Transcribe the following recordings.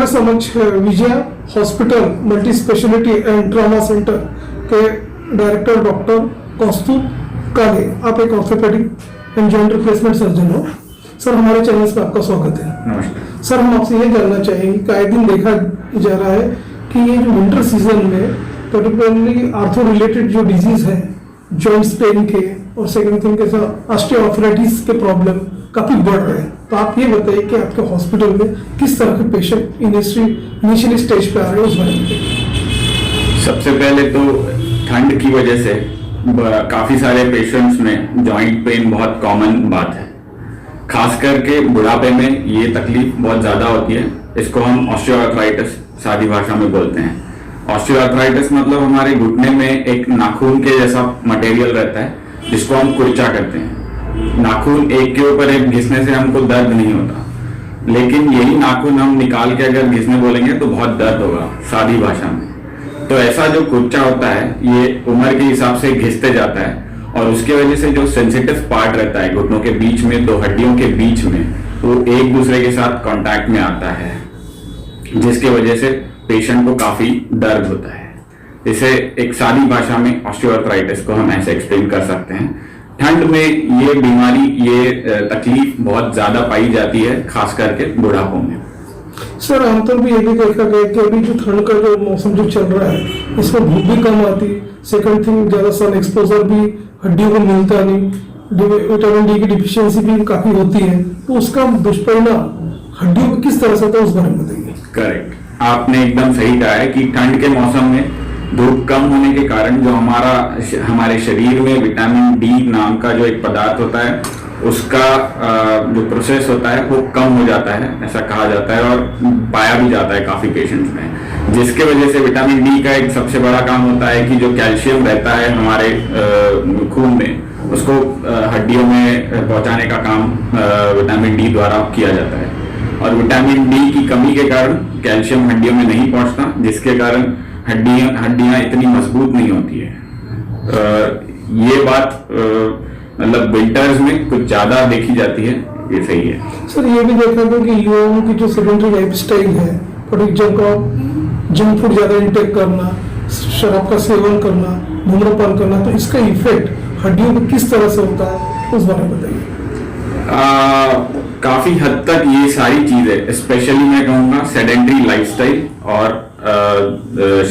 समक्ष Vijaya hospital multi speciality and trauma centre के director doctor कौस्तुभ काले। आप एक orthopaedic and joint replacement surgeon हो। सर, हमारे चैनल पर आपका स्वागत है। नमस्कार सर, हम आपसे ये जानना चाहेंगे कि आए दिन देखा जा रहा है कि ये जो विंटर सीजन में पर्टिकुलरली आर्थो रिलेटेड जो डिजीज है, जॉइंट्स पेन के और सेकंड थिंग के साथ ऑस्टियोआर्थराइटिस के प्रॉब्लम काफी बढ़ रहे हैं। तो आप ये बताइए कि आपके हॉस्पिटल में किस तरह के पेशेंट इनिशियली स्टेज पे आ रहे हैं, उस बारे में। सबसे पहले तो ठंड की वजह से काफी सारे पेशेंट्स में जॉइंट पेन बहुत कॉमन बात है। खास करके बुढ़ापे में ये तकलीफ बहुत ज्यादा होती है। इसको हम ऑस्टियोआर्थराइटिस सादी भाषा में बोलते हैं। ऑस्टियोआर्थराइटिस मतलब हमारे घुटने में एक नाखून के जैसा मटेरियल रहता है जिसको हम कुर्चा करते हैं। नाखून एक के ऊपर एक घिसने से हमको दर्द नहीं होता, लेकिन यही नाखून हम निकाल के अगर घिसने बोलेंगे तो बहुत दर्द होगा सादी भाषा में। तो ऐसा जो कुर्चा होता है ये उम्र के हिसाब से घिसते जाता है और उसके वजह से जो सेंसिटिव पार्ट रहता है घुटनों के बीच में, दो हड्डियों के बीच में, वो एक दूसरे के साथ कांटेक्ट में आता है, जिसके वजह से पेशेंट को काफी दर्द होता है। इसे एक सादी भाषा में ऑस्टियोआर्थराइटिस को हम ऐसे एक्सप्लेन कर सकते हैं। ठंड में ये बीमारी, ये तकलीफ बहुत ज्यादा पाई जाती है, खास करके बुढ़ापों में। सर, आमतौर पर ये भी देखा गया कि अभी जो ठंड का जो मौसम जो चल रहा है इसमें धूप भी कम आती, सेकंड थिंग ज्यादा सन एक्सपोजर भी हड्डियों को मिलता नहीं, विटामिन डी की डिफिशियंसी भी काफी होती है, तो उसका दुष्परिणाम हड्डियों को किस तरह से होता है, उस बारे में बताइए। करेक्ट, आपने एकदम सही कहा है कि ठंड के मौसम में धूप कम होने के कारण जो हमारे शरीर में विटामिन डी नाम का जो एक पदार्थ होता है उसका जो प्रोसेस होता है वो कम हो जाता है, ऐसा कहा जाता है और पाया भी जाता है काफी पेशेंट्स में। जिसके वजह से विटामिन डी का एक सबसे बड़ा काम होता है कि जो कैल्शियम रहता है हमारे खून में उसको हड्डियों में पहुंचाने का काम विटामिन डी द्वारा किया जाता है। और विटामिन डी की कमी के कारण कैल्शियम हड्डियों में नहीं पहुंचता, जिसके कारण हड्डियां इतनी मजबूत नहीं होती है। ये बात मतलब विंटर्स में कुछ ज्यादा देखी जाती है, ये सही है। सर, ये भी देखा गया कि युवाओं की जो सेडेंटरी लाइफस्टाइल है, जंक फूड ज्यादा इंटेक करना, शराब का सेवन करना, धूम्रपान करना, तो इसका इफेक्ट हड्डियों को किस तरह से होता है, उस बारे में बताइए। काफी हद तक ये सारी चीजें, स्पेशली मैं कहूँगा सेडेंटरी लाइफस्टाइल और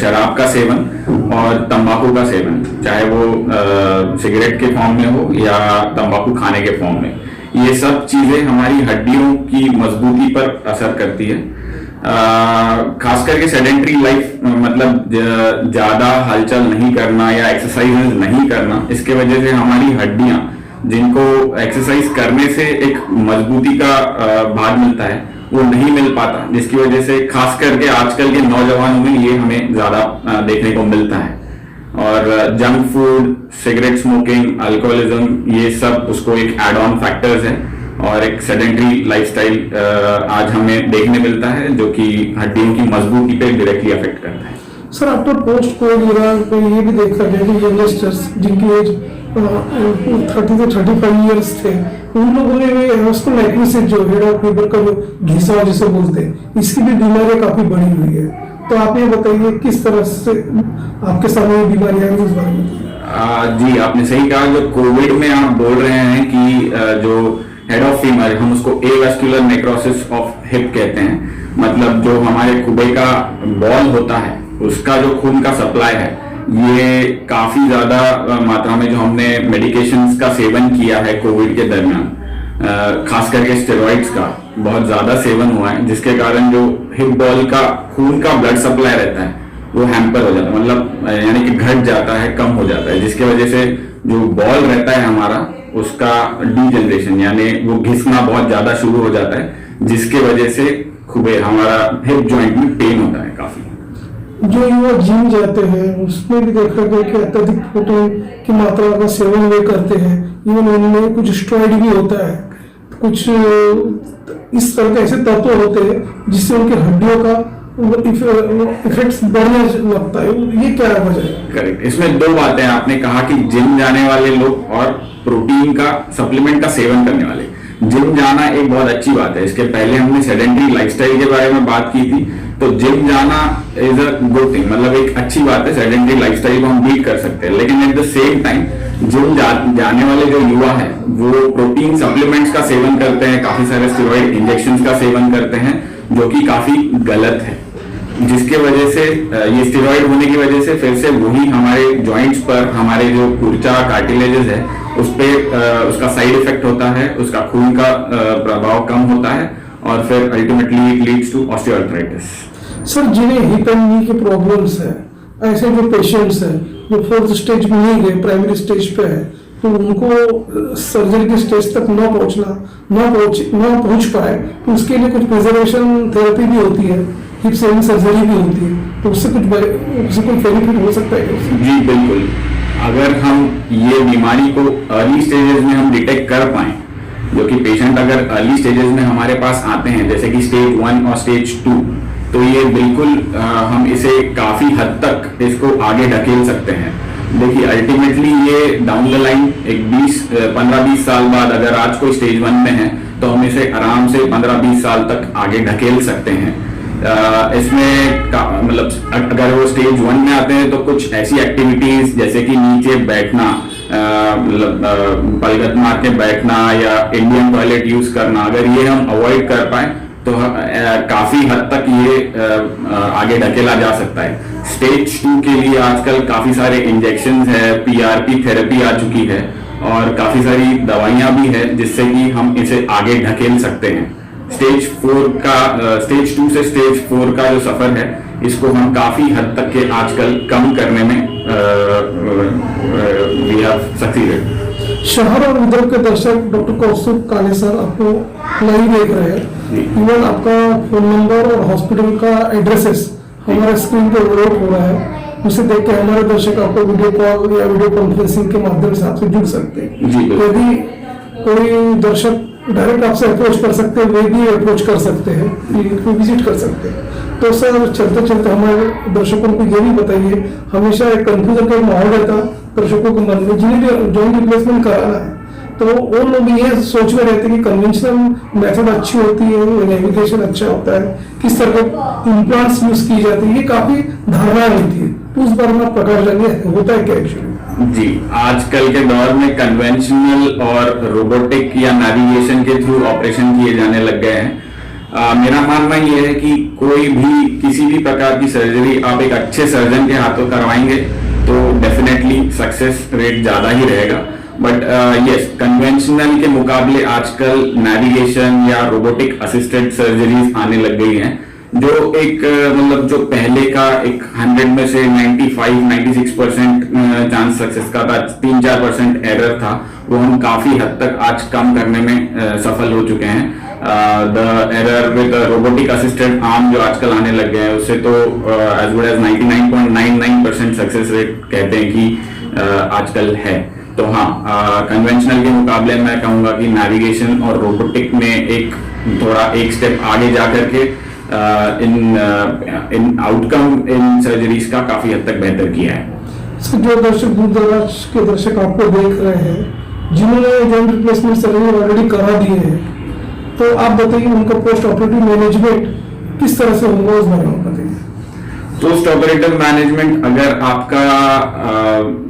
शराब का सेवन और तंबाकू का सेवन, चाहे वो सिगरेट के फॉर्म में हो या तंबाकू खाने के फॉर्म में, ये सब चीजें हमारी हड्डियों की मजबूती पर असर करती है। खास करके सेडेंटरी लाइफ मतलब ज्यादा हलचल नहीं करना या एक्सरसाइज नहीं करना, इसके वजह से हमारी हड्डियां, जिनको एक्सरसाइज करने से एक मजबूती का भाग मिलता है, वो नहीं मिल पाता, जिसकी वजह से खास करके आजकल के नौजवानों में ये हमें ज्यादा देखने को मिलता है। और junk food, cigarette smoking, alcoholism, ये सब उसको एक एड ऑन फैक्टर्स है और एक सेडेंटरी लाइफस्टाइल आज हमें देखने मिलता है जो कि हड्डियों की मजबूती पे डायरेक्टली अफेक्ट करता है। Sir, after post Covid era में ये भी देखा गया कि यंगस्टर्स जिनकी एज 30 से 35 ईयर्स थे, उन लोगों में ऑस्टियोआर्थराइटिस जो हेड ऑफ लीवर का जो घिसाव जिसे बोलते हैं, इसकी भी बीमारियां काफी बढ़ी हुई है। तो आप ये बताइए किस तरह से आपके सामने बीमारियां हैं, उस बारे में। जी, आपने सही कहा। जो कोविड में आप बोल रहे हैं कि जो हेड ऑफ फीमर, हम उसको एवास्कुलर नेक्रोसिस ऑफ हिप कहते हैं, मतलब जो हमारे खुबे का बॉल होता है उसका जो खून का सप्लाई है, ये काफी ज्यादा मात्रा में जो हमने मेडिकेशंस का सेवन किया है कोविड के दरमियान, खास करके स्टेरॉइड्स का बहुत ज्यादा सेवन हुआ है, जिसके कारण जो हिप बॉल का खून का ब्लड सप्लाई रहता है वो हैम्पर हो जाता है, मतलब यानी कि घट जाता है, कम हो जाता है, जिसके वजह से जो बॉल रहता है हमारा उसका डीजनरेशन यानी वो घिसना बहुत ज्यादा शुरू हो जाता है, जिसके वजह से खुबे हमारा हिप जॉइंट में पेन होता है काफी। जो युवा जिम जाते हैं उसमें भी देखा गया कि अत्यधिक प्रोटीन की मात्रा का सेवन वे करते हैं, इवन उनमें कुछ स्टेरॉइड भी होता है, कुछ इस तरह के ऐसे तत्व होते हैं जिससे उनकी हड्डियों का इफेक्ट्स बढ़ने लगता है। ये क्या वजह है? करेक्ट, इसमें दो बातें आपने कहा कि जिम जाने वाले लोग और प्रोटीन का सप्लीमेंट का सेवन करने वाले। जिम जाना एक बहुत अच्छी बात है। इसके पहले हमने सेडेंटरी लाइफस्टाइल के बारे में बात की थी तो जिम जाना इज अ गुड थिंग, मतलब एक अच्छी बात है, सेडेंटरी लाइफस्टाइल को हम बीट कर सकते हैं। लेकिन at the same time gym जाने वाले जो युवा है वो प्रोटीन सप्लीमेंट्स का सेवन करते हैं, काफी सारे स्टेरॉइड इंजेक्शंस का सेवन करते हैं, जो कि काफी गलत है, जिसके वजह से ये स्टेरॉइड होने की वजह से फिर से वही हमारे जॉइंट्स पर, हमारे जो कुर्चा कार्टिलेजेस है उस पे उसका साइड इफेक्ट होता है, उसका खून का प्रभाव कम होता है और फिर ultimately it leads to osteoarthritis. Sir, जिन्हें हिप एंड नी के प्रॉब्लम्स है, ऐसे जो पेशेंट्स हैं जो फोर्थ स्टेज में नहीं गए, प्राइमरी स्टेज पे है, तो उनको सर्जरी के स्टेज तक न पहुंच पाए, तो उसके लिए कुछ प्रिजर्वेशन थेरेपी भी होती है, हिप सेविंग सर्जरी भी होती है, तो उससे कुछ बेनिफिट हो सकता है? जी बिल्कुल, अगर हम ये बीमारी को अर्ली स्टेजेस में हम डिटेक्ट कर पाए, जो कि पेशेंट अगर अर्ली स्टेजेस में हमारे पास आते हैं जैसे कि स्टेज 1 और स्टेज 2, तो ये बिल्कुल हम इसे काफी हद तक इसको आगे ढकेल सकते हैं। देखिए अल्टीमेटली ये डाउन द लाइन एक 15-20 साल बाद अगर आज कोई स्टेज 1 में है तो हम इसे आराम से 15-20 साल तक आगे ढकेल सकते हैं। इसमें मतलब अगर वो स्टेज 1 में आते हैं तो कुछ ऐसी एक्टिविटीज जैसे कि नीचे बैठना, मतलब पलगत मार के बैठना या इंडियन टॉयलेट यूज करना, अगर ये हम अवॉइड कर पाए तो काफी हद तक ये आगे ढकेला जा सकता है। स्टेज 2 के लिए आजकल काफी सारे इंजेक्शंस है, पीआरपी थेरेपी आ चुकी है और काफी सारी दवाइयां भी है जिससे कि हम इसे आगे ढकेल सकते हैं। स्टेज 2 से स्टेज 4 का जो सफर है इसको हम काफी हद तक के आजकल कम करने में वी हैव सक्सीडेड। शहर और विदर्भ के दर्शक डॉक्टर कौस्तुभ काले सर आपको लाइव देख रहे हैं, इवन आपका फोन नंबर और हॉस्पिटल का एड्रेसेस हमारे स्क्रीन पे अपलोड हो रहा है, उसे देख के हमारे दर्शक आपको वीडियो कॉल या वीडियो कॉन्फ्रेंसिंग के माध्यम से आपसे जुड़ सकते हैं। यदि कोई दर्शक डायरेक्ट आपसे अप्रोच कर सकते हैं, वे भी अप्रोच कर सकते हैं, विजिट कर सकते हैं। तो सर चलते चलते हमारे दर्शकों को ये भी बताइए, हमेशा एक कंफ्यूजन का माहौल रहता दर्शकों के मन में, जिन्हें भी जॉइंट रिप्लेसमेंट कराना है तो वो लोग ये सोच में रहते हैं कि कन्वेंशनल मेथड अच्छी होती है, नेविगेशन अच्छा होता है, किस तरह के इम्प्लांट्स यूज की जाती है, ये काफी धारणाएं होती है, तो उस बारे में आप प्रकाश डालिए, होता है क्या एक्चुअली? जी, आजकल के दौर में कन्वेंशनल और रोबोटिक या नेविगेशन के थ्रू ऑपरेशन किए जाने लग गए हैं। मेरा मानना यह है कि कोई भी किसी भी प्रकार की सर्जरी आप एक अच्छे सर्जन के हाथों करवाएंगे तो डेफिनेटली सक्सेस रेट ज्यादा ही रहेगा। बट यस, कन्वेंशनल के मुकाबले आजकल नेविगेशन या रोबोटिक असिस्टेड सर्जरीज आने लग गई हैं, जो एक मतलब जो पहले का एक 100 में से 95-96% चांस सक्सेस का था, 3-4% एरर था, वो हम काफी हद तक आज कम करने में सफल हो चुके हैं। The error with robotic assisted arm जो आजकल आने लग गए हैं उससे तो as good as 99.99% success rate कहते हैं कि आजकल है। तो हाँ, कन्वेंशनल के मुकाबले मैं कहूंगा कि नेविगेशन और रोबोटिक में एक स्टेप आगे जाकर के इन आउटकम इन सर्जरीज का काफी हद तक बेहतर किया है। जो दर्शक दूर दराज के दर्शक आपको देख रहे हैं, जिन्होंने जॉइंट रिप्लेसमेंट सर्जरी ऑलरेडी करा दिए हैं, तो आप बताइए उनका पोस्ट ऑपरेटिव मैनेजमेंट किस तरह से होगा, उस बारे में बताइए। पोस्ट ऑपरेटिव मैनेजमेंट, अगर आपका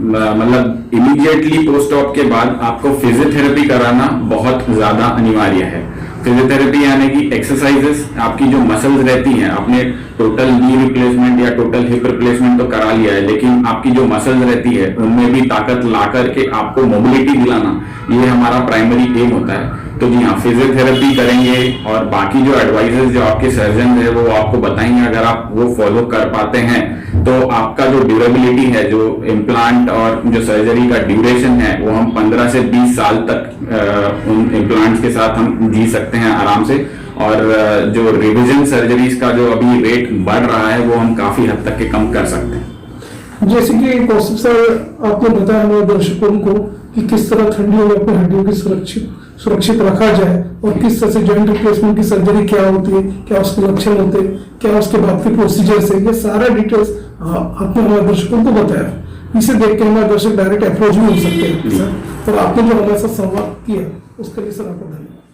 मतलब इमीडिएटली पोस्ट ऑप के बाद आपको फिजियोथेरेपी कराना बहुत ज्यादा अनिवार्य है। फिजियोथेरेपी यानी कि एक्सरसाइजेस, आपकी जो मसल्स रहती हैं, आपने टोटल नी रिप्लेसमेंट या टोटल हिप रिप्लेसमेंट तो करा लिया है, लेकिन आपकी जो मसल्स रहती है उनमें भी ताकत ला करके आपको मोबिलिटी दिलाना, ये हमारा प्राइमरी एम होता है। तो जी हाँ, फिजियोथेरेपी करेंगे और बाकी जो एडवाइजेस जो आपके सर्जन है वो आपको बताएंगे। अगर आप वो फॉलो कर पाते हैं तो आपका जो ड्यूरेबिलिटी है, जो इम्प्लांट और जो सर्जरी का ड्यूरेशन है, वो हम 15 से 20 साल तक उन इम्प्लांट्स के साथ हम जी सकते हैं आराम से। और जो रिविजन सर्जरीज का जो अभी रेट बढ़ रहा है वो हम काफी हद तक के कम कर सकते हैं। जैसे कि कौस्तुभ सर आपने बताया हमारे दर्शकों को कि किस तरह ठंडियों में अपनी हड्डियों की सुरक्षित रखा जाए और किस तरह से जॉइंट रिप्लेसमेंट की सर्जरी क्या होती है, क्या उसके लक्षण होते हैं, क्या उसके बाद के प्रोसीजर्स है, ये सारा डिटेल्स आपने हमारे दर्शकों को बताया। इसे देख के हमारे दर्शक डायरेक्ट अप्रोच भी हो सकते हैं सर, और आपने जो हमारे साथ संवाद किया उसके लिए सर आपका धन्यवाद।